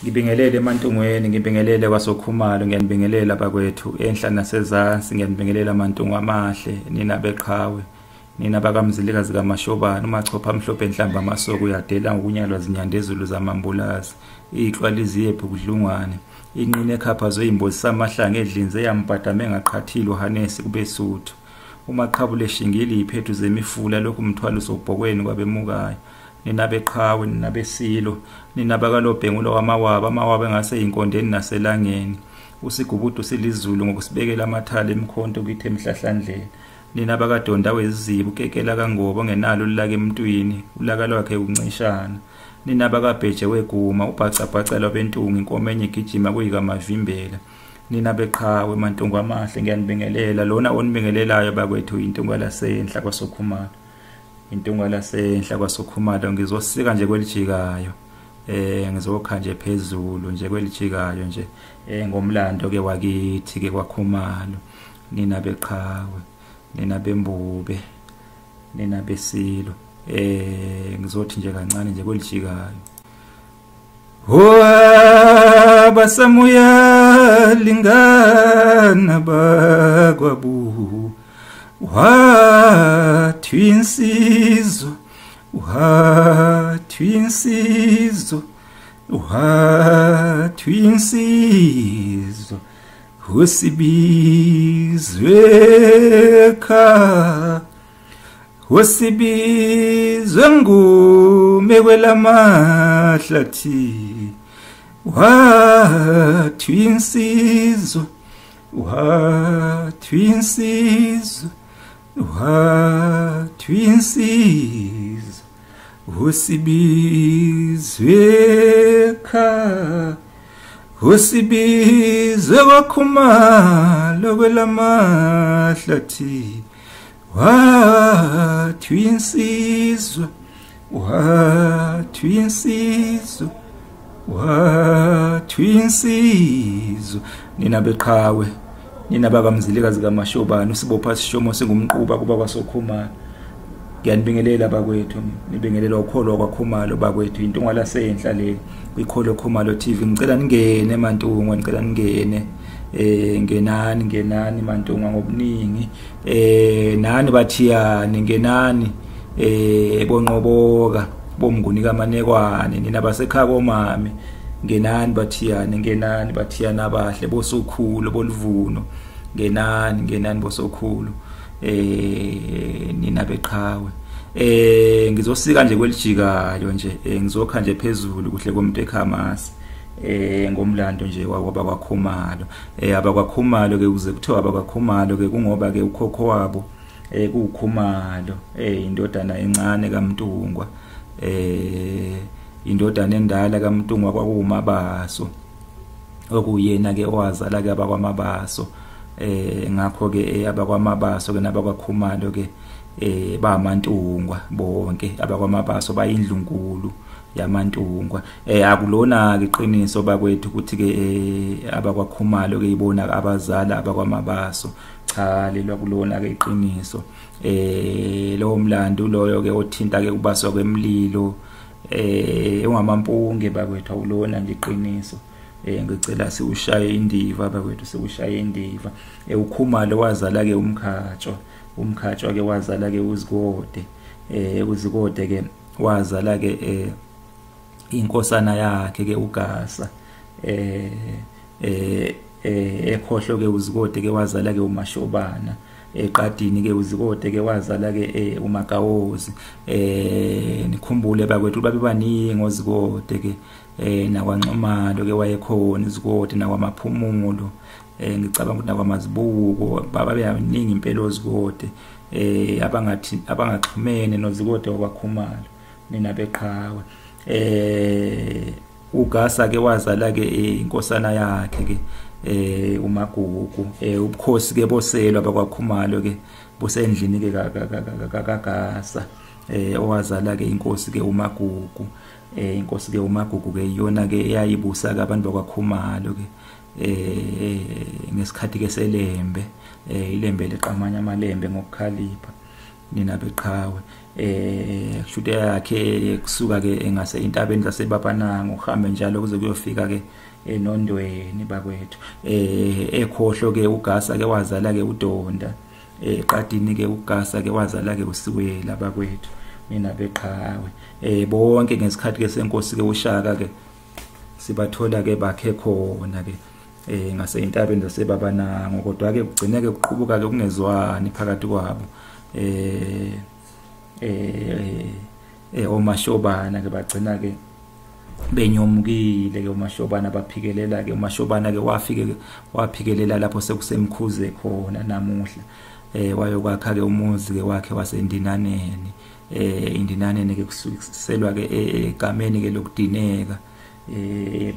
Ngibingelele eMantungweni, ngibingelele kwaSokhumalo, ngiyanibingelela bakwethu enhla nasezansi, ngiyanibingelela aMantungwa amahle, nina beqhawe, nina bakamzilikazi kaMashobana, umachopha amhlophe enhlamba amasoko uyadela ngokunyalwa zinyandezulu zamambulazi, iqwaliziye ebhukudlungwane, inqine ekhaphazo imbozi samahlanga edlinze yambhadame ngaqhathilo Hanesi kubesuthu. Umaqhabule shingili iphethu zemifula lokhu umthwalo sobhokweni kwabemukayo. Nina beqhawe, nina besilo, nina bakalobhengulo wamawaba, amawaba engase inkondeni naselangeni. Usigubudu silizulu ngokusibekela amathala emkhonto kwithe emhlahlandlela. Nina bakadonda wezizibu kekela kangobo ngenalo lilake emntwini, ulaka lwakhe uncishana. Nina bakabheje weguma ubhacabhaca lwabentungu inkomenye igijima kuyikamavimbela. Nina beqhawe Mantungwa amahle, ngiyanibingelela lona onibingelelayo bakwethu iNtungwa lasenhla kwaSokhumalo. iNtungwa lasenhla kwaSokhumalo ngizosika nje kwelijikayo, ngizokha nje phezulu nje kwelijikayo nje, ngomlando ke wakithi ke kwaKhumalo. Nina beqhawe, nina bembube, nina besilo, ngizothi nje kancane nje kwelijikayo. Basamuya lingana bakwabu Twinsizo, twinsizo, twinsizo, usibizwe kha, usibizwe ngume kwelamahlathi, twinsizo, twinsizo, twinsizo, usibizwe kha, usibizwe kwaKhumalo kwelamahlathi, twinsizwe, twinsizwe, twinsizwe. Nina beqhawe, nina bakamzilikazi kaMashobana, usibopha sishomo singumquba kuba kwaSokhumalo. Ngiyanibingelela bakwethu, nibingelela ukholo kwaKhumalo bakwethu, iNtungwa lasenhla le kwikholo Khumalo TV. Ngicela ningene Mantungwa, ngicela ningene, ngenani Mantungwa ngobuningi, nani bathiyane, ngenani bonqoboka bomnguni kaManekwane, nina basekhaya komami, ngenani bathiyane abahle boSokhulu bolivuno, ngenani boSokhulu, nina beqhawe. Ngizosika nje kwelijikayo nje, ngizokha nje phezulu kuhle komuntu ekhamasi, ngomlando nje wakwaKhumalo. AbakwaKhumalo ke uze kuthiwa abakwaKhumalo ke kungoba ke ukhokho wabo kuKhumalo, indodana encane kaMntungwa, indodana endala kaMntungwa kwakumabaso, okuyena ke owazala ke abakwamabaso. Ngakho ke abakwamabaso ke nabakwaKhumalo ke baMantungwa bonke, abakwamabaso bayindlunkulu yaMantungwa. Akulona ke iqiniso bakwethu ukuthi ke abakwaKhumalo ke ibona abazala abakwamabaso, cha lelo kulona ke iqiniso. Lo mlando loyo ke othinta ke kubaswa kwemililo, ungamampunge bakwethu awulona nje iqiniso. Ngicela siushaye indiva bakwethu, siushaye indiva. uKhumalo wazala ke umkhatshwa ke wazala ke uZikode, uZikode ke wazala ke inkosana yakhe ke uGasa, ekhohlo ke uZikode ke wazala ke uMashobana, eqadini ke uZikode ke wazala ke uMakawozi. Nikhumbule bakwethu babe baningi oZikode ke, nakwaNxumalo ke wayekhona uZikode, nakwamaphumulo, ngicabanga ukuthi nakwamazibuko babe baningi impela oZikode, abangaxhumene noZikode wakwaKhumalo. Nina beqhawe. uGasa ke wazala ke inkosana yakhe ke uMagugu, ubukhosi ke boselwa bakwaKhumalo ke busendlini ke kaGasa, owazala ke inkosi ke uMagugu. Inkosi ke uMagugu ke iyona ke eyayibusa ke abantu bakwaKhumalo ke ngesikhathi ke selembe, ilembe leqamanya amalembe ngokukhalipha. nina beqhawe kushuthi yakhe kusuka ke engase intabeni zaseBabananga uhambe njalo kuze kuyofika ke enondweni bakwethu ekhohlo ke uGasa ke wazala ke uDonda eqadini ke uGasa ke wazala ke uSiwela bakwethu mina beqhawe bonke ngesikhathi ke senkosi ke uShaka ke sibathola ke bakhe khona ke ngase intabeni zaseBabananga kodwa ke kugcine ke kuqhubuka ke kungezwani phakathi kwabo omashobana ke bagcina ke benyomukile ke umashobana baphikelela ke umashobana ke waphikelela lapho sekusemkhuze khona namuhla wayokwakha ke umuzi ke wakhe wasendinaneni indinaneni ke kususelwa ke egameni ke lokudineka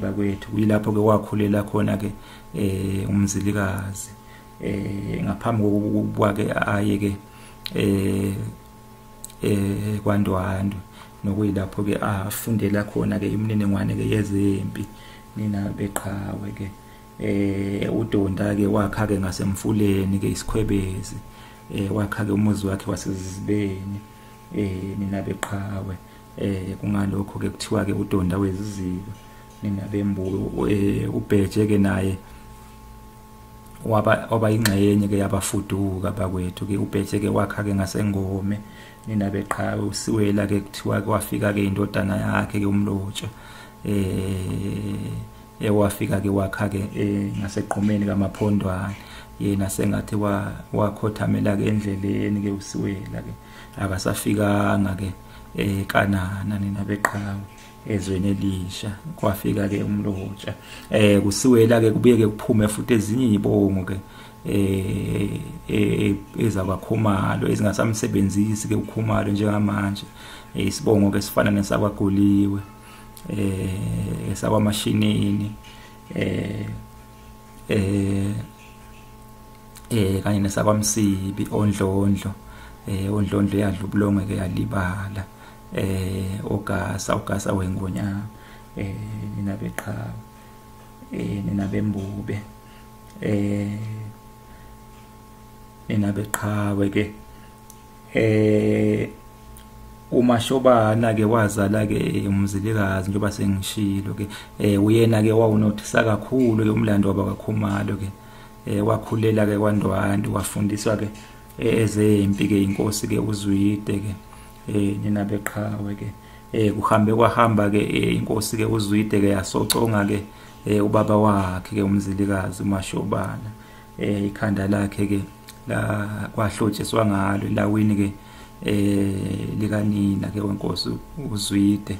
bakwethu kuyilapho ke wakhulela khona ke umzilikazi ngaphambi kokuba ke aye ke kwaNdwandwe nokuyilapho ke afundela khona ke imininingwane ke yezempi nina beqhawe ke uDonda ke wakha ke ngasemfuleni ke isikhwebezi wakha ke umuzi wakhe wasezibeni nina beqhawe kungalokho ke kuthiwa ke uDonda weziziko nina bembulo ubheje ke naye waba ingxenye ke yabafuduka bakwethu ke ubheje ke wakha ke ngasengome nina beqhawe uSiwela ke kuthiwa kwafika ke indodana yakhe ke umlotsha wafika ke wakha ke ngaseqhumeni kaMaphondwane yena sengathi wakhothamela ke endleleni ke uSiwela ke akasafikanga ke eKanana nina beqhawe ezweni elisha kwafika ke umlotsha kuSiwela ke kubuye ke kuphume futhi ezinye izibongo ke wakwaKhumalo ezingasamsebenzisi ke uKhumalo njengamanje isibongo ke sifana nesakwaGoliwe esakwaMashinini kanye nesakwamsibi ondlondlo ondlondlo yadla ubulonge ke yalibala uGasa wengonyama nina beqhawe nina bembube nina beqhawe ke umashobana ke wazala ke umzilikazi njengoba sengishilo ke uyena ke wawunothisa kakhulu ke umlando wakwaKhumalo ke wakhulela ke kwaNdwandwe wafundiswa ke ezempi ke inkosi ke uZwide ke nina beqhawe ke kwahamba ke inkosi ke uZwide ke yasoconga ke ubaba wakhe ke umzilikazi umashobana ikhanda lakhe ke la kwahlotshiswa ngalo lawini ke likanina ke wenkosi uZwide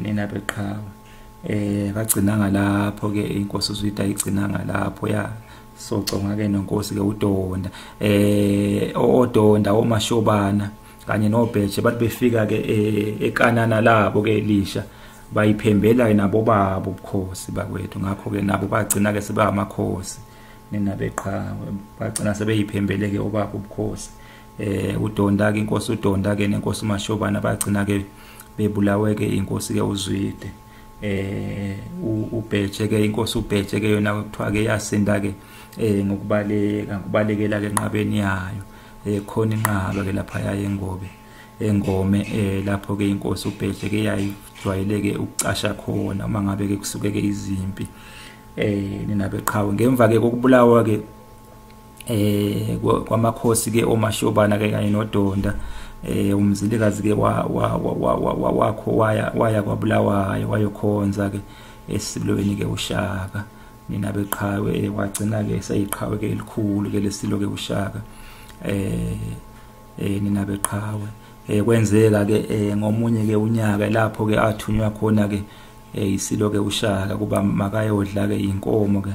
nina beqhawe bagcina ngalapho ke inkosi uZwide ayigcina ngalapho soconga ke nonkosi ke uDonda oDonda omashobana kanye noBheje bathi befika ke eKanana labo ke elisha bayiphembela nabo babo ubukhosi bakwethu ngakho ke nabo bagcina ke sebamakhosi nina beqhawe bagcina sebeyiphembele ke obabo ubukhosi uDonda ke inkosi uDonda ke nenkosi uMashobana bagcina ke bebulawe ke inkosi ke uZwide uBheje ke inkosi uBheje ke yona kuthiwa ke yasinda ke ngokubalekela ke enqabeni yayo khona inqaba ke lapha yayengobe engome lapho ke inkosi uBheje ke yayijwayele ke ukucasha khona uma ngabe ke kusuke ke izimpi nina beqhawe ngemva ke kokubulawa ke kwamakhosi ke omashobana ke kanye noDonda umzilikazi ke wakho waya kwabulawayo wayokhonza ke esibilweni ke uShaka nina beqhawe wagcina ke seyiqhawe ke elikhulu ke lesilo ke uShaka nina beqhawe kwenzeka ke ngomunye ke unyaka lapho ke athunywa khona ke isilo ke uShaka kuba makayodla ke inkomo ke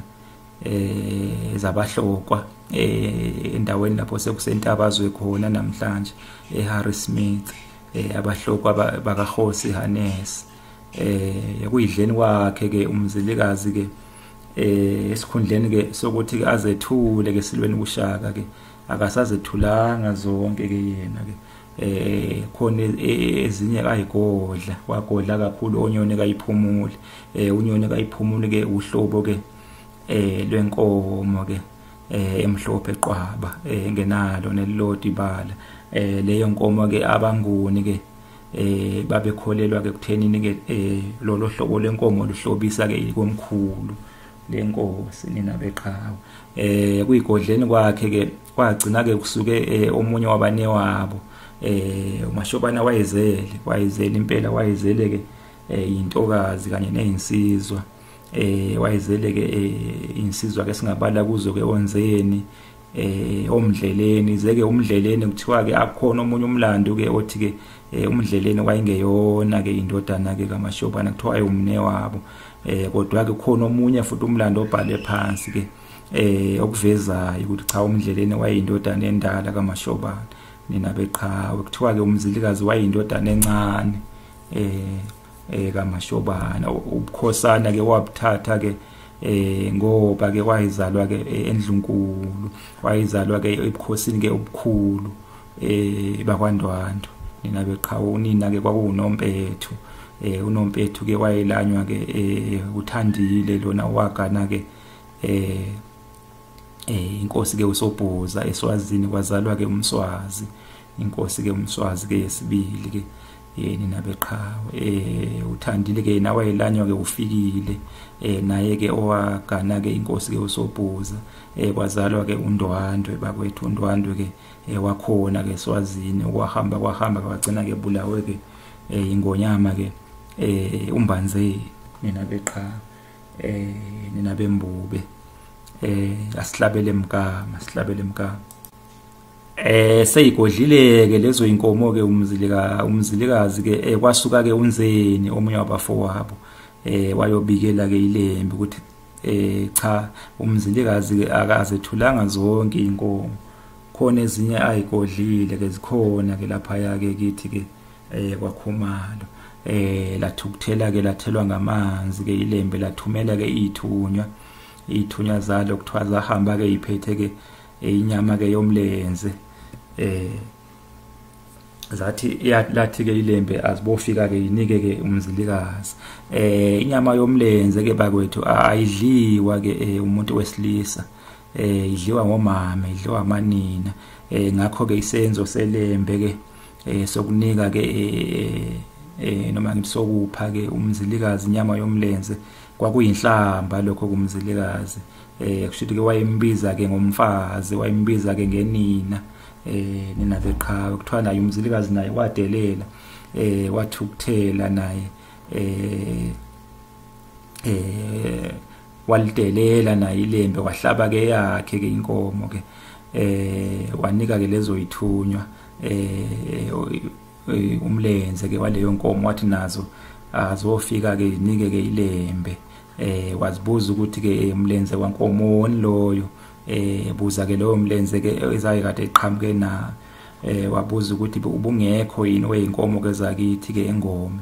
zabahlokwa endaweni lapho sekusentabazwe khona namhlanje eHarrismith abahlokwa bakaKhosi Hannes kuyidleni kwakhe ke umzilikazi ke esikhundleni ke sokuthi ke azethule ke silweni kuShaka ke akasazethulanga zonke ke yena ke khona ezinye kayigodla wagodla kakhulu onyone kayiphumule unyone kayiphumule ke uhlobo ke lwenkomo ke emhlophe eqwaba engenalo nelilodi ibala. Leyo nkomo ke abanguni ke babekholelwa ke kuthenini ke lolo hlobo lenkomo luhlobisa ke ikomkhulu lenkosi nina beqhawe. Kuyigodleni kwakhe ke kwagcina ke kusuke omunye wabane wabo umashobana wayezele impela wayezele ke intokazi kanye nezinsizwa. Wayezele ke insizwa ke singabala kuzo ke Onzeni Omdleleni zeke Umdleleni kuthiwa ke akukhona omunye umlando ke othi ke Umdleleni wayengeyona ke indodana ke kaMashobana kuthiwa ayumne wabo. Kodwa ke khona omunye futhi umlando obhale phansi ke okuvezayo ukuthi cha Umdleleni wayeyindodana endala kaMashobana nina beqhawe. Kuthiwa ke umzilikazi wayeyindodana encane kaMashobana. Ubukhosana ke wabuthatha ke ngoba ke wayizalwa ke eNdlunkulu, wayizalwa ke ebukhosini ke obukhulu bakwaNdwandwe nina beqhawe. Unina ke kwakunompethu. Unompethu ke wayelanywa ke uThandile lona wagana ke inkosi ke uSobhuza eSwazini kwazalwa ke uMswazi, inkosi ke uMswazi ke yesibili ke nina beqhawe. uThandile ke nawe wayelanywa ke uFikile naye ke owagana ke inkosi ke uSobhuza kwazalwa ke uNdwandwe bakwethu. uNdwandwe ke wakhona ke eSwazini kwahamba kwagcina ke bulawe ke ingonyama ke uMbanzeni nina beqhawe nina bembube. Asihlabele emkama seyigodlile ke lezo inkomo ke umzilikazi ke kwasuka ke uNzeni omunye wabafowabo wayobikela ke ilembe ukuthi cha umzilikazi ke akazethulanga zonke inkomo, khona ezinye ayigodlile ke zikhona ke lapha yake kithi ke kwaKhumalo. Lathukuthela ke lathelwa ngamanzi ke ilembe lathumela ke ithunywa zalo kuthiwa zahamba ke iphethe ke inyama ke yomlenze. Zathi lathi ke ilembe azibofika ke inike ke umzilikazi. Inyama yomlenze ke bakwethu ayidliwa ke umuntu wesilisa, idliwa ngomama, idliwa amanina. Ngakho ke isenzo selembe ke sokunika ke noma ngibisokupha ke umzilikazi inyama yomlenze kwakuyinhlamba lokho kumzilikazi. Kusho ke wayembiza ke ngomfazi, wayembiza ke ngenina nina beqhawe. Kuthiwa naye umzilikazi naye wadelela wathukuthela naye walidelela naye ilembe wahlaba ke yakhe ke inkomo ke wanika ke lezo ithunywa umlenze ke waleyo nkomo wathi nazo azofika ke nike ke ilembe. Wazibuza ukuthi ke umlenze wankomoni loyo buza ke loyo mlenze ke ezayikade eqhamuke na wabuza ukuthi ubungekho yini weinkomo ke zakithi ke engome.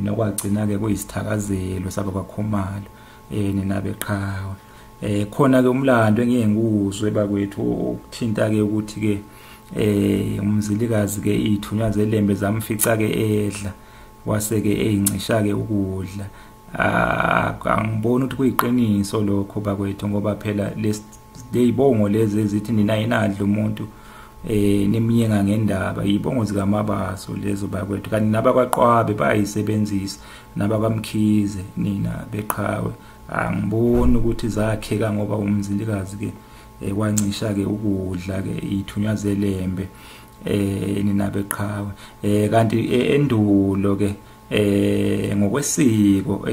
Nokwagcina ke kuyisithakazelo saba kwaKhumalo nina beqhawe. Khona ke umlando engiye ngikuzwe bakwethu ukuthinta ke ukuthi ke umzilikazi ke ithunywa zelembe zamfica ke edla wase ke eyincisha ke ukudla. Angiboni ukuthi kuyiqiniso lokho bakwethu ngoba phela lezibongo lezi ezithi nina inadla umuntu neminyenga ngendaba yibongo zikaMabaso lezo bakwethu, kanti nabakwaQwabe bayisebenzisa nabakaMkhize nina beqhawe. Angiboni ukuthi zakheka ngoba umzilikazi ke kwancisha ke ukudla ke ithunywa zelembe nina beqhawe. Kanti endulo ke ngokwesiko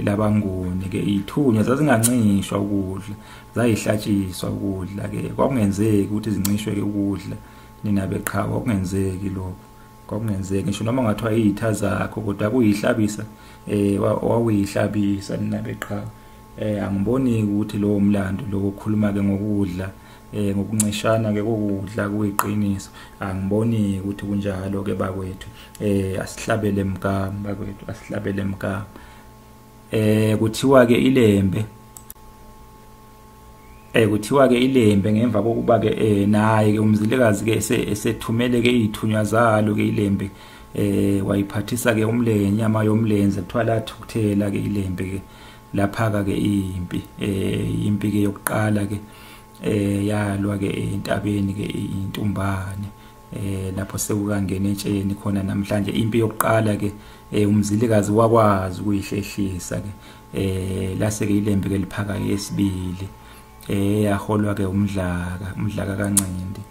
labanguni ke ithunywa zazingancishwa ukudla, zayihlatshiswa ukudla ke. Kwakungenzeki ukuthi zincishwe ke ukudla nina beqhawe, kwakungenzeki lokho, kwakungenzeki ngisho noma ngathiwa izitha zakho kodwa kuyihlabisa wawuyihlabisa nina beqhawe. Angiboni ukuthi lo mlando lokukhuluma ke ngokudla ngokuncishana ke kokudla kuyiqiniso. Angiboni ukuthi kunjalo ke bakwethu. Asihlabele emkama bakwethu, asihlabele emkama. Kuthiwa ke ilembe ngemva kokuba ke naye ke umzilikazi ke esethumele ke izithunywa zalo ke ilembe wayiphathisa ke inyama yomlenze kuthiwa lathukuthela ke ilembe ke lapha ke impi ke yokuqala ke yalwa ke entabeni ke iNtumbane lapho sekukangena etsheni khona namhlanje impi yokuqala ke umzilikazi wakwazi ukuyihlehlisa ke lase ke ilembe ke liphaka yesibili yaholwa ke umdlaka kaNcindi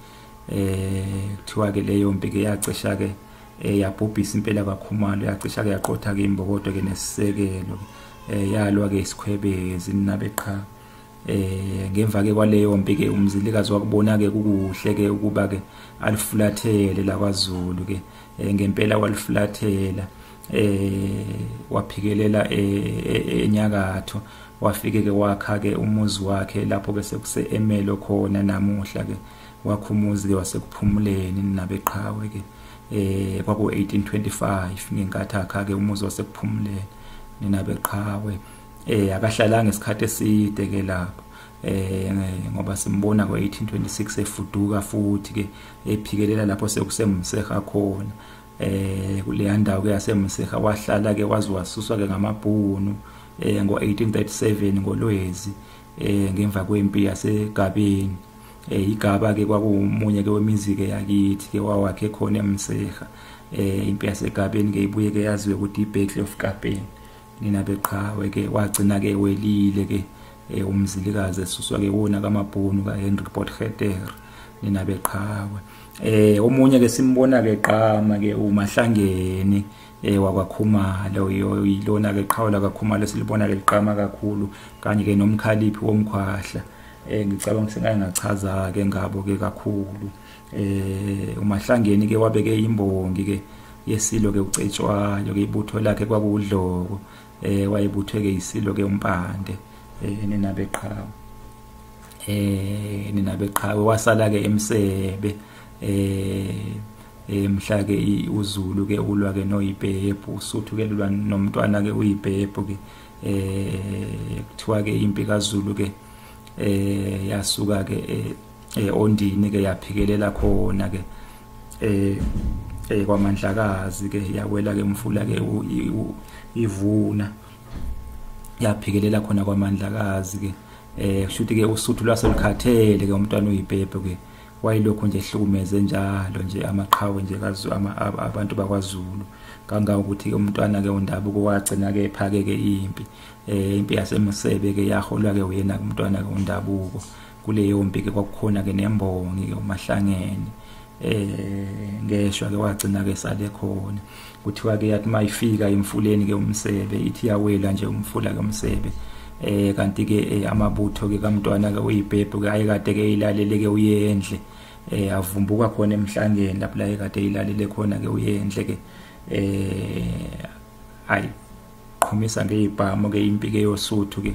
kuthiwa ke leyo mpi ke yacisha ke yabhubhisa impela kwaKhumalo yacisha ke yaqotha ke imbokodo ke nesisekelo yalwa ke isikhwebezi nabeqha ngemva ke kwaleyo mpi ke umzilikazi wakubona ke kukuhle ke ukuba ke alifulathele la kwaZulu ke ngempela walifulathela waphikelela enyakatho wafike ke wakha ke umuzi wakhe lapho ke sekuse Emelo khona namuhla ke wakhumuzi ke wasekuphumuleni nabeqhawe ke kwaku 1825 ngenkathi akha ke umuzi wasekuphumuleni ninabeqhawe akahlalanga isikhathi eside ke lapho ngoba simbona ngo1826 efuduka futhi ke ephikelela lapho sekusemseha khona kule ndawo ke yasemseha wahlala ke waziwasuswa ke ngamabhunu ngo1837 ngoLwezi ngemva kwempi yaseGabeni igaba ke kwakumunye ke wemizi ke yakithi ke wawakhe khona emseha impi yaseGabeni ke ibuye ke yaziwe ukuthi iBattle of Gabeni ninabeqhawe ke wagcina ke welile ke umzilikazi esuswa ke wona kaMabhunu kaHenry Potgieter ninabeqhawe omunye ke simbona ke qama ke uMahlangeni wakwaKhumalo yilona ke qhawula kaKhumalo silibona ke liqama kakhulu kanye ke nomkhaliphi womkhwahla ngicabanga ukuthi ngachaza ke ngabo ke kakhulu uMahlangeni ke wabeke imbongi ke yesilo ke ucetshwayo ke ibutho lakhe kwakudloko wayebuthwe ke isilo ke umpande ninabeqhawe wasala ke emsebe mhla ke uZulu ke ulwa ke noYibhebhu uSuthu ke lwa nomntwana ke uYibhebhu ke kuthiwa ke impi kaZulu ke yasuka ke ondini ke yaphikelela khona ke kwaMandlakazi ke yawela ke umfula ke ivuna yaphikelela khona kwaMandlakazi ke kushuthi ke uSuthu lwaselikhathele ke umntwana uYibhebhu ke wayilokho nje ehlukumeze njalo nje amaqhawe nje abantu bakwaZulu kanga ukuthi ke umntwana ke uNdabuko wagcina ke ephake ke impi yaseMsebe ke yaholwa ke uyena umntwana ke uNdabuko kuleyo mpi ke kwakukhona ke nembongi ke uMahlangeni ngeshwa ke wagcina ke sale khona kuthiwa ke yathi mayifika emfuleni ke umsebe ithi yawela nje umfula ke umsebe kanti ke amabutho ke kaMntwana ke uYibhebhu ke ayekade ke ilalele ke uyendle avumbuka khona emhlangeni lapho la ekade ilalele khona ke uyendle ke ayi qhumisa ngeibhamu ke impi ke yoSuthu ke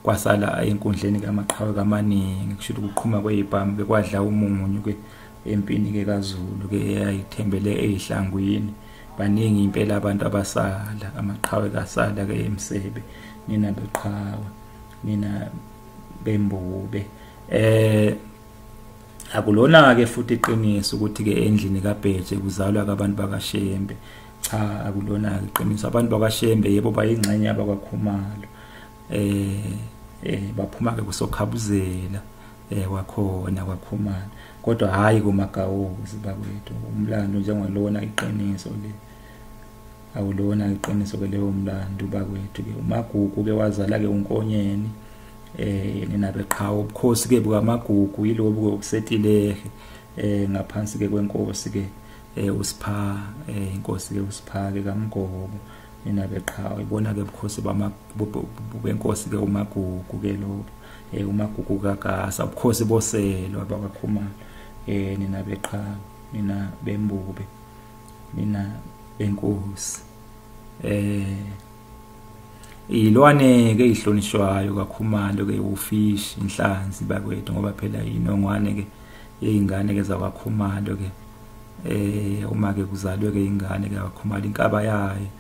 kwasala enkundleni kaMaqhawe kamaningi kusho ukuthi ukuqhuma kweibhamu ke kwadla umunyu ke empini ke kaZulu ke ayithembele ezihlangwini baningi impela abantu abasala amaqhawe kasala ke emsebe nina beqhawe nina bembube akulona ke futhi iqiniso ukuthi ke endlini kaBheje kuzalwa abantu bakaShembe cha akulona iqiniso abantu bakaShembe yebo bayingxenye abakwaKhumalo baphuma ke kuSokhabuzela wakhona kwaKhumalo kodwa hayi kuMagawuzi bakwethu umlando njengolona iqiniso le awulona iqiniso ke leyo umlando bakwethu ke uMagugu ke wazala ke uNkonyeni ninabeqhawe ubukhosi ke bukaMagugu yilobu ke obusetilehe ngaphansi ke kwenkosi ke uSipha inkosi ke uSipha ke kaMgobo ninabeqhawe ibona ke ubukhosi benkosi ke uMagugu ke lo uMagugu kaGasa ubukhosi boselo abakwaKhumalo ninabeqhawe nina bembube nina benkosi ilwane ke ihlonishwayo kaKhumalo ke ufish inhlanzi bakwethu ngoba phela inongwane ke yeingane ke zakwaKhumalo ke uma ke kuzalwe ke ingane ke kaKhumalo inkaba yayo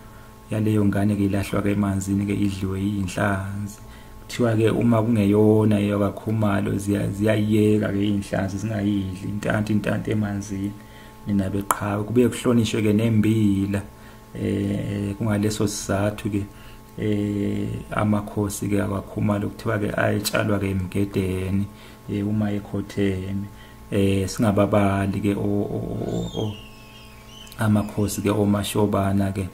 yaleyo ngane ke ilahlwa ke emanzini ke idliwe inhlanzi kuthiwa ke uma kungeyona yakaKhumalo ziyayeka ke inhlanzi zingayidli intanti emanzini ninabeqhawe kube kuhlonishwe ke nembila kungaleso sizathu ke amakhosi ke akwaKhumalo kuthiwa ke ayetshalwa ke emgedeni uma ekhotheme singababali ke amakhosi ke omashobana ke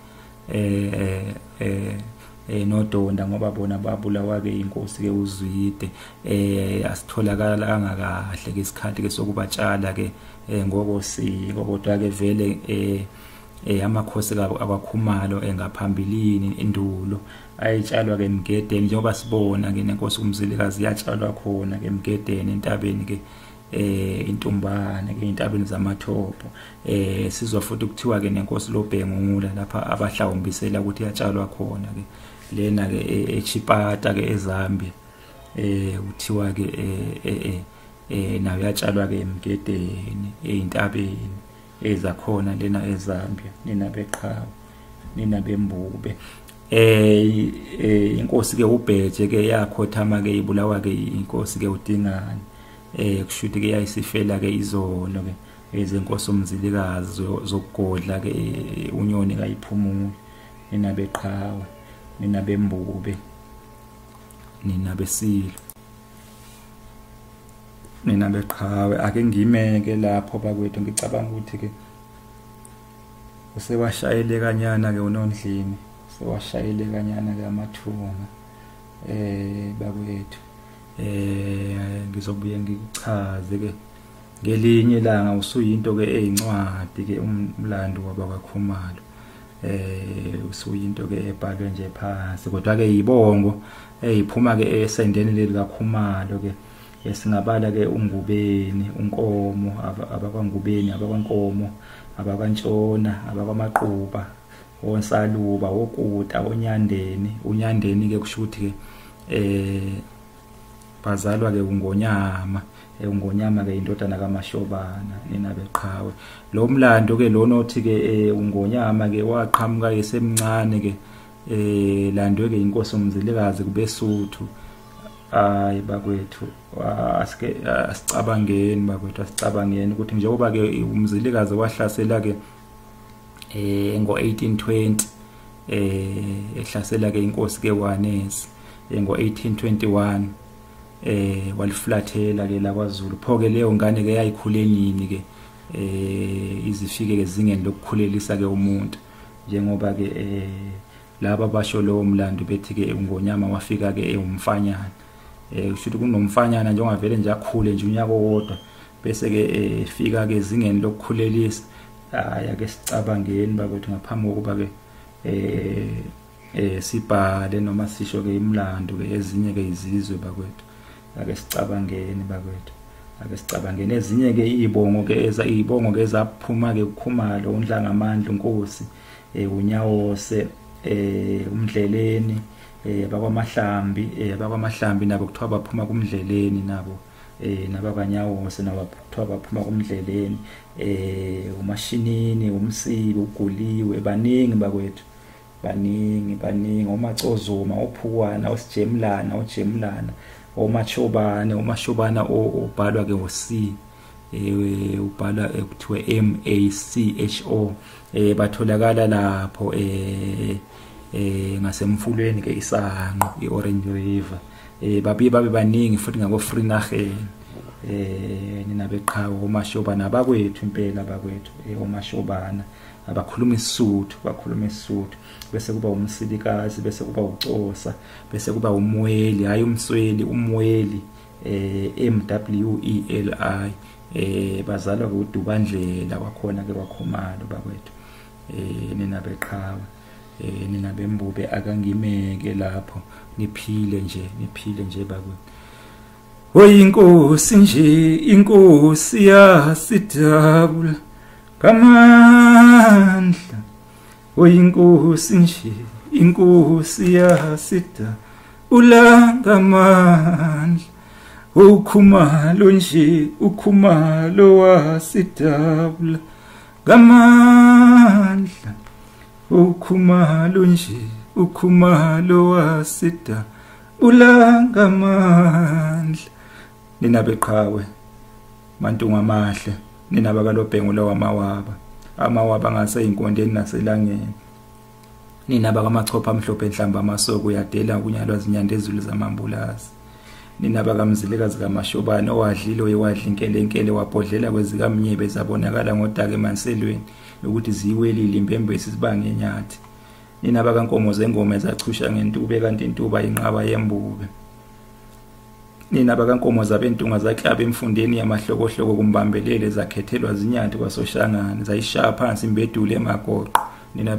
noDonda ngoba bona babulawa ke inkosi ke uZwide asitholakala kahle ke isikhathi ke sokubatshala ke ngokosiko kodwa ke vele amakhosi akwaKhumalo ngaphambilini endulo ayetshalwa ke emgedeni njengoba sibona ke nenkosi uMzilikazi yatshalwa khona ke emgedeni entabeni ke intumbane ke intabeni zamathopho sizwa futhi kuthiwa ke nenkosi loBhengula lapha abahlawumbisela ukuthi yatshalwa khona ke lena ke eChipata ke eZambia uthiwa ke nayo yatshalwa ke emgedeni eintabeni ezakhona lena eZambia nina beqhawe nina bembube inkosi ke uBheje ke yakhothama ke ibulawa ke inkosi ke uDingane kushuthi ke yayisifela ke izolo ke ezenkosi uMzilikazi zokugodla ke unyoni kayiphumule nina beqhawe nina bembube nina besilo nina beqhawe ake ngimeke lapho bakwethu ngicabanga ukuthi ke usewashayele kanyana ke uNondlini sewashayele kanyana ke amathunga bakwethu ngizobuye ngikuchaze ke ngelinye ilanga usuyinto ke ezincwadi ke umlando wakwaKhumalo usuyinto ke ebhalwe nje phansi kodwa ke yibongo eziphuma ke esendeni leli kaKhumalo ke singabala ke uNgubeni uNkomo abakwaNgubeni abakwaNkomo abakwaNtshona abakwaMaqhuba oNsaluba wokuta oNyandeni uNyandeni ke kushuthi ke bazalwa ke uNgonyama uNgonyama ke indodana kaMashobana nina beqhawe lo mlando ke lonothi ke uNgonyama ke waqhamuka esemncane ke landwe ke inkosi uMzilikazi kubeSuthu hayi bakwethu asicabangeni bakwethu asicabangeni ukuthi njengoba ke uMzilikazi wahlasela ke ngo1820 ehlasela ke inkosi ke Wanesi ngo1821 waliflathela ke la kwaZulu pho ke leyo ngane ke yayikhule nini ke izifike ke zingeni lokukhulelisa ke umuntu njengoba ke laba basho lo mlando bethi ke uNgonyama wafika ke umfanyana kushuthi kunomfanyana njengoba vele nje akhule nje unyaka owodwa bese ke fika ke ezingeni lokukhulelisa ake sicabangeni bakwethu ngaphambi kokuba ke sibhale noma sisho ke imlando ke ezinye ke izizwe bakwethu ake sicabangeni bakwethu ake sicabangeni ezinye ke izibongo ke ezaphuma ke kuKhumalo uNdlangamandla uNkosi uNyawose uMdleleni abakwaMahlambi nabo kuthiwa baphuma kuMdleleni nabo nabakwaNyawose nabo kuthiwa baphuma kuMdleleni uMashinini uMsibi uGuliwe baningi bakwethu baningi oMacozoma oPhukwana oJemlana omashobana obhalwa ke ngoC ubhala kuthiwa MACHO batholakala lapho ngasemfulweni ke isanqo iOrange River babe baningi futhi ngako Freenagen nina beqhawe omashobana abakwethu impela bakwethu omashobana abakhuluma iSuthu bese kuba uMsilikazi bese kuba uCosa bese kuba uMweli hayi umsweli umweli MWELI bazalwa ke uDubandlela kwakhona ke kwaKhumalo bakwethu nina beqhawe nina bembube akangimeke lapho niphile nje bakwethu oyinkosi nje inkosi yasidabula ngamandla oyinkosi nje inkosi yasidabula ngamandla uKhumalo nje uKhumalo wasidabula ngamandla uKhumalo nje uKhumalo wasidabula ngamandla nina beqhawe mantunga amahle nina bakaloBhengula amawaba ngase inkondeni naselangeni nina bakamachopha amhlophe enhlamba amasoko uyadela kunyalwa zinyanda ezulu zamambulazi. Nina bakamzilikazi kaMashobane owadlile oyewadla inkelenkele wabhodlela kwezikamnyebe zabonakala ngodaka emanselweni ukuthi ziyiwelile imbembesi sibange enyathi. Nina bakankomo zengoma ezachusha ngentube kanti intuba inqaba yembube. Nina bakankomo zabentunga zaklaba emfundeni yamahlokohloko kumbambelele zakhethelwa zinyathi kwaSoshangane zayishaya phansi imbedule emagoqo. Nina